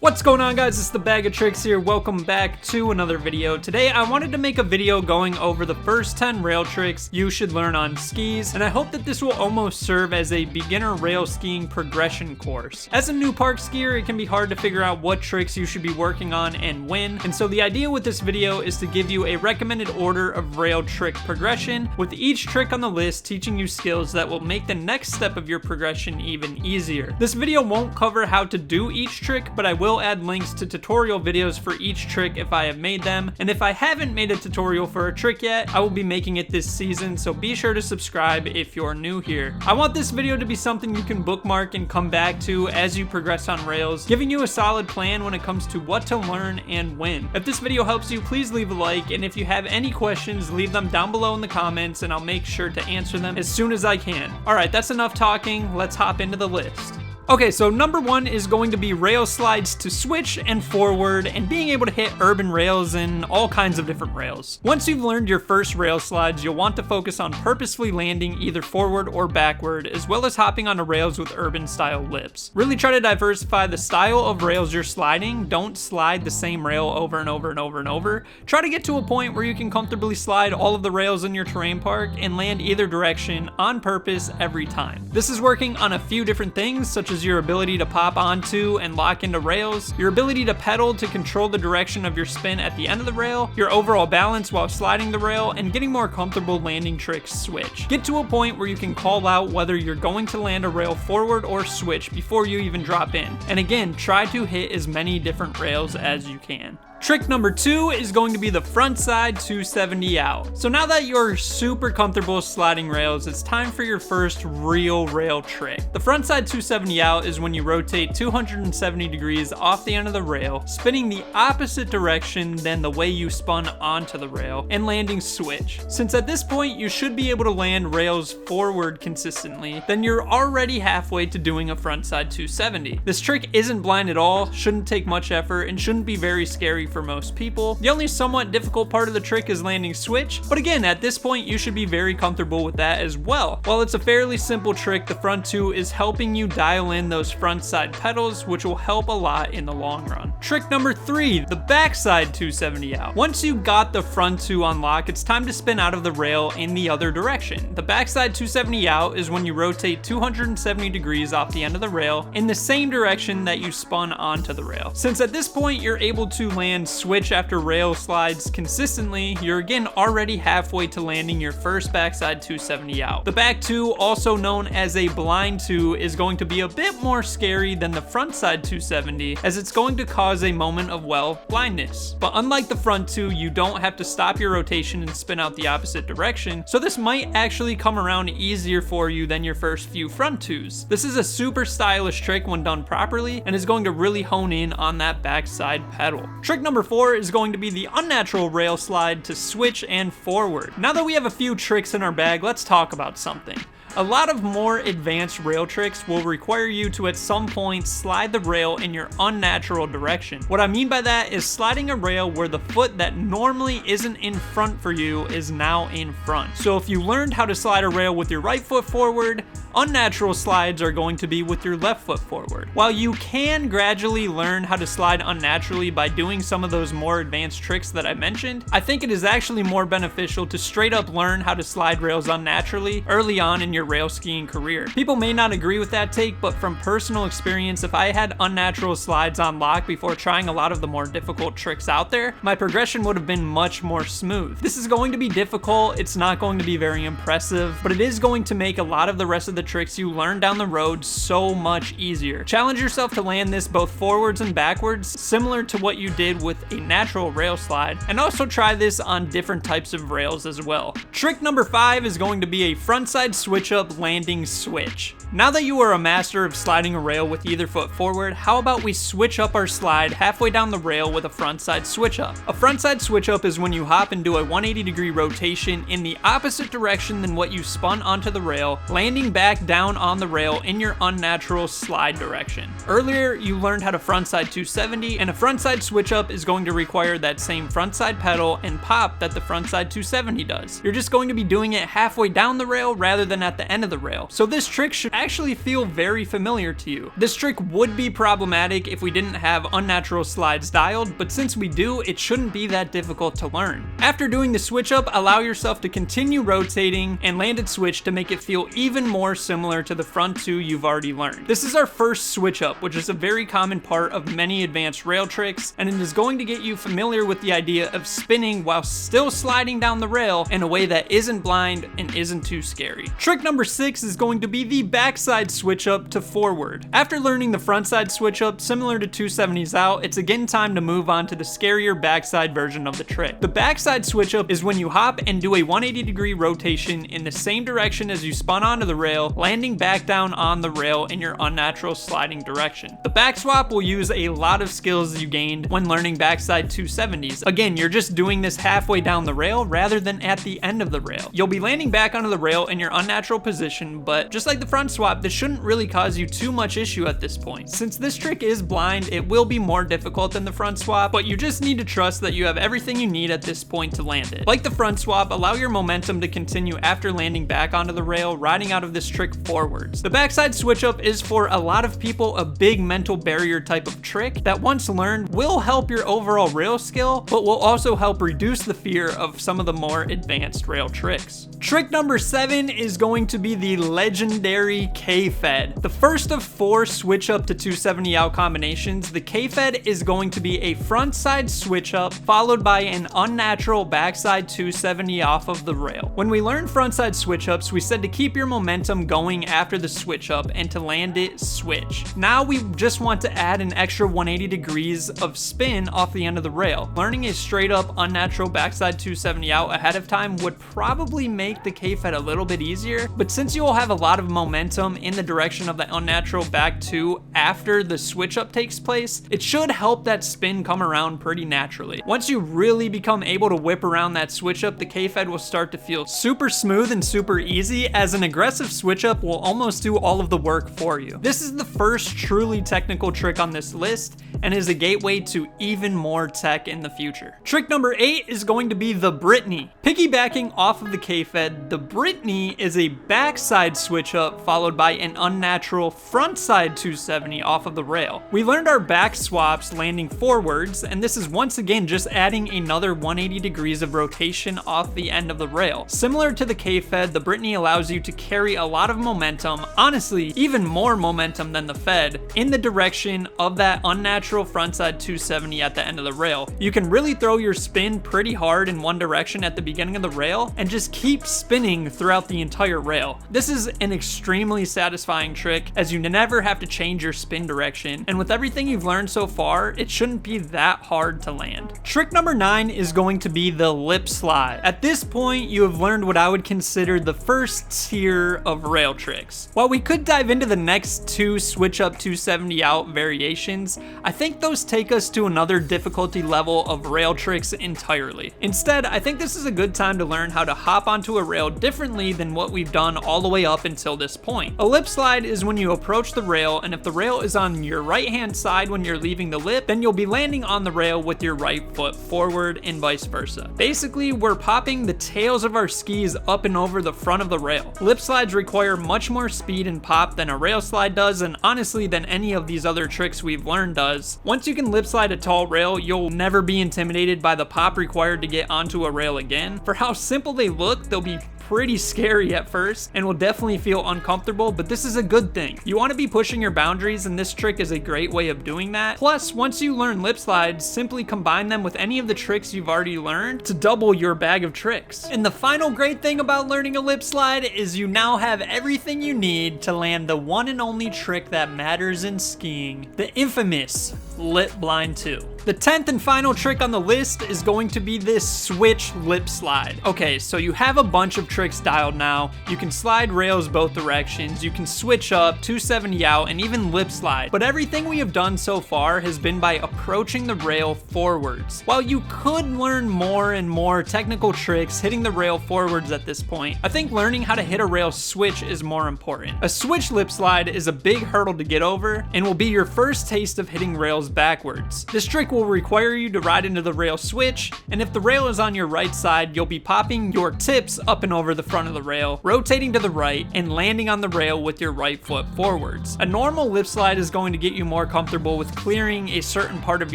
What's going on, guys? It's the Bag of Tricks here. Welcome back to another video. Today I wanted to make a video going over the first 10 rail tricks you should learn on skis, and I hope that this will almost serve as a beginner rail skiing progression course. As a new park skier, it can be hard to figure out what tricks you should be working on and when, and so the idea with this video is to give you a recommended order of rail trick progression, with each trick on the list teaching you skills that will make the next step of your progression even easier. This video won't cover how to do each trick, but I will add links to tutorial videos for each trick if I have made them, and if I haven't made a tutorial for a trick yet, I will be making it this season, so be sure to subscribe if you're new here. I want this video to be something you can bookmark and come back to as you progress on rails, giving you a solid plan when it comes to what to learn and when. If this video helps you, please leave a like, and if you have any questions, leave them down below in the comments and I'll make sure to answer them as soon as I can. Alright, that's enough talking, let's hop into the list. Okay, so number one is going to be rail slides to switch and forward, and being able to hit urban rails and all kinds of different rails. Once you've learned your first rail slides, you'll want to focus on purposefully landing either forward or backward, as well as hopping onto rails with urban style lips. Really try to diversify the style of rails you're sliding. Don't slide the same rail over and over and over and over. Try to get to a point where you can comfortably slide all of the rails in your terrain park and land either direction on purpose every time. This is working on a few different things, such as your ability to pop onto and lock into rails, your ability to pedal to control the direction of your spin at the end of the rail, your overall balance while sliding the rail, and getting more comfortable landing tricks switch. Get to a point where you can call out whether you're going to land a rail forward or switch before you even drop in. And again, try to hit as many different rails as you can. Trick number two is going to be the front side 270 out. So now that you're super comfortable sliding rails, it's time for your first real rail trick. The front side 270 out is when you rotate 270 degrees off the end of the rail, spinning the opposite direction than the way you spun onto the rail, and landing switch. Since at this point you should be able to land rails forward consistently, then you're already halfway to doing a front side 270. This trick isn't blind at all, shouldn't take much effort, and shouldn't be very scary for most people. The only somewhat difficult part of the trick is landing switch, but again, at this point you should be very comfortable with that as well. While it's a fairly simple trick, the front two is helping you dial in those front side pedals, which will help a lot in the long run. Trick number three, the backside 270 out. Once you got the front two on lock, it's time to spin out of the rail in the other direction. The backside 270 out is when you rotate 270 degrees off the end of the rail in the same direction that you spun onto the rail. Since at this point you're able to land switch after rail slides consistently, you're again already halfway to landing your first backside 270 out. The back two, also known as a blind two, is going to be a bit more scary than the front side 270, as it's going to cause a moment of, well, blindness. But unlike the front two, you don't have to stop your rotation and spin out the opposite direction, so this might actually come around easier for you than your first few front twos. This is a super stylish trick when done properly, and is going to really hone in on that backside pedal. Trick number four is going to be the unnatural rail slide to switch and forward. Now that we have a few tricks in our bag, let's talk about something. A lot of more advanced rail tricks will require you to at some point slide the rail in your unnatural direction. What I mean by that is sliding a rail where the foot that normally isn't in front for you is now in front. So if you learned how to slide a rail with your right foot forward, unnatural slides are going to be with your left foot forward. While you can gradually learn how to slide unnaturally by doing some of those more advanced tricks that I mentioned, I think it is actually more beneficial to straight up learn how to slide rails unnaturally early on in your rail skiing career. People may not agree with that take, but from personal experience, if I had unnatural slides on lock before trying a lot of the more difficult tricks out there, my progression would have been much more smooth. This is going to be difficult, it's not going to be very impressive, but it is going to make a lot of the rest of the tricks you learn down the road so much easier. Challenge yourself to land this both forwards and backwards, similar to what you did with a natural rail slide, and also try this on different types of rails as well. Trick number five is going to be a frontside switch up landing switch. Now that you are a master of sliding a rail with either foot forward, how about we switch up our slide halfway down the rail with a frontside switch up? A frontside switch up is when you hop and do a 180-degree rotation in the opposite direction than what you spun onto the rail, landing back down on the rail in your unnatural slide direction. Earlier, you learned how to frontside 270, and a frontside switch up is going to require that same frontside pedal and pop that the frontside 270 does. You're just going to be doing it halfway down the rail rather than at at the end of the rail, so this trick should actually feel very familiar to you. This trick would be problematic if we didn't have unnatural slides dialed, but since we do, it shouldn't be that difficult to learn. After doing the switch up, allow yourself to continue rotating and landed switch to make it feel even more similar to the front two you've already learned. This is our first switch up, which is a very common part of many advanced rail tricks, and it is going to get you familiar with the idea of spinning while still sliding down the rail in a way that isn't blind and isn't too scary. Trick number 6 is going to be the backside switch up to forward. After learning the front side switch up, similar to 270s out, it's again time to move on to the scarier backside version of the trick. The backside switch up is when you hop and do a 180-degree rotation in the same direction as you spun onto the rail, landing back down on the rail in your unnatural sliding direction. The back swap will use a lot of skills you gained when learning backside 270s. Again, you're just doing this halfway down the rail rather than at the end of the rail. You'll be landing back onto the rail in your unnatural position, but just like the front swap, this shouldn't really cause you too much issue at this point. Since this trick is blind, it will be more difficult than the front swap, but you just need to trust that you have everything you need at this point to land it. Like the front swap, allow your momentum to continue after landing back onto the rail, riding out of this trick forwards. The backside switch up is for a lot of people a big mental barrier type of trick that once learned will help your overall rail skill, but will also help reduce the fear of some of the more advanced rail tricks. Trick number 7 is going to be the legendary K-Fed. The first of 4 switch up to 270 out combinations, the K-Fed is going to be a front side switch up followed by an unnatural backside 270 off of the rail. When we learned front side switch ups, we said to keep your momentum going after the switch up and to land it switch. Now we just want to add an extra 180 degrees of spin off the end of the rail. Learning a straight up unnatural backside 270 out ahead of time would probably make the K-Fed a little bit easier, but since you will have a lot of momentum in the direction of the unnatural back 2 after the switch up takes place, it should help that spin come around pretty naturally. Once you really become able to whip around that switch up, the K-Fed will start to feel super smooth and super easy, as an aggressive switch up will almost do all of the work for you. This is the first truly technical trick on this list and is a gateway to even more tech in the future. Trick number 8 is going to be the Britney. Piggybacking off of the K-Fed, the Britney is a backside switch up followed by an unnatural front side 270 off of the rail. We learned our back swaps landing forwards, and this is once again just adding another 180 degrees of rotation off the end of the rail. Similar to the K-Fed, the Britney allows you to carry a lot of momentum, honestly even more momentum than the Fed, in the direction of that unnatural frontside 270 at the end of the rail. You can really throw your spin pretty hard in one direction at the beginning of the rail and just keep spinning throughout the entire rail. This is an extremely satisfying trick as you never have to change your spin direction, and with everything you've learned so far, it shouldn't be that hard to land. Trick number 9 is going to be the lip slide. At this point, you have learned what I would consider the first tier of rail tricks. While we could dive into the next 2 switch up 270 out variations, I think those take us to another difficulty level of rail tricks entirely. Instead, I think this is a good time to learn how to hop onto a rail differently than what we've done all the way up until this point. A lip slide is when you approach the rail, and if the rail is on your right hand side when you're leaving the lip, then you'll be landing on the rail with your right foot forward and vice versa. Basically, we're popping the tails of our skis up and over the front of the rail. Lip slides require much more speed and pop than a rail slide does, and honestly than any of these other tricks we've learned does. Once you can lip slide a tall rail, you'll never be intimidated by the pop required to get onto a rail again. For how simple they look, they'll be pretty scary at first and will definitely feel uncomfortable, but this is a good thing. You want to be pushing your boundaries, and this trick is a great way of doing that. Plus, once you learn lip slides, simply combine them with any of the tricks you've already learned to double your bag of tricks. And the final great thing about learning a lip slide is you now have everything you need to land the one and only trick that matters in skiing, the infamous lip blind 2. The 10th and final trick on the list is going to be this switch lip slide. Okay, so you have a bunch of tricks dialed now. You can slide rails both directions, you can switch up, 270 out, and even lip slide. But everything we have done so far has been by approaching the rail forwards. While you could learn more and more technical tricks hitting the rail forwards at this point, I think learning how to hit a rail switch is more important. A switch lip slide is a big hurdle to get over and will be your first taste of hitting rails backwards. This trick will will require you to ride into the rail switch, and if the rail is on your right side, you'll be popping your tips up and over the front of the rail, rotating to the right, and landing on the rail with your right foot forwards. A normal lip slide is going to get you more comfortable with clearing a certain part of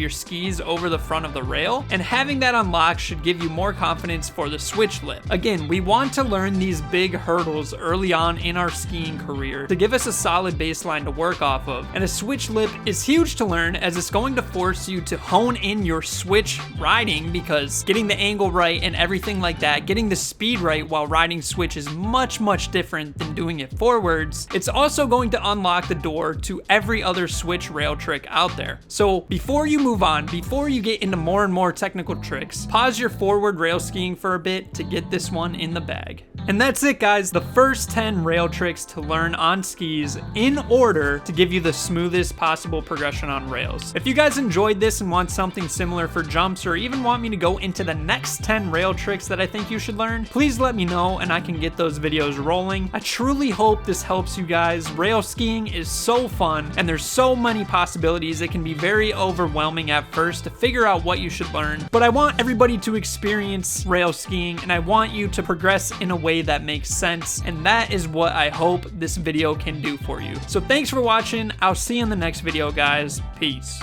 your skis over the front of the rail, and having that unlocked should give you more confidence for the switch lip. Again, we want to learn these big hurdles early on in our skiing career to give us a solid baseline to work off of, and a switch lip is huge to learn as it's going to force you to hone in your switch riding, because getting the angle right and everything like that, getting the speed right while riding switch is much different than doing it forwards. It's also going to unlock the door to every other switch rail trick out there. So before you move on, before you get into more and more technical tricks, pause your forward rail skiing for a bit to get this one in the bag. And that's it, guys, the first 10 rail tricks to learn on skis in order to give you the smoothest possible progression on rails. If you guys enjoyed this and want something similar for jumps, or even want me to go into the next 10 rail tricks that I think you should learn, please let me know and I can get those videos rolling. I truly hope this helps you guys. Rail skiing is so fun and there's so many possibilities. It can be very overwhelming at first to figure out what you should learn, but I want everybody to experience rail skiing and I want you to progress in a way that makes sense, and that is what I hope this video can do for you. So thanks for watching. I'll see you in the next video, guys. Peace.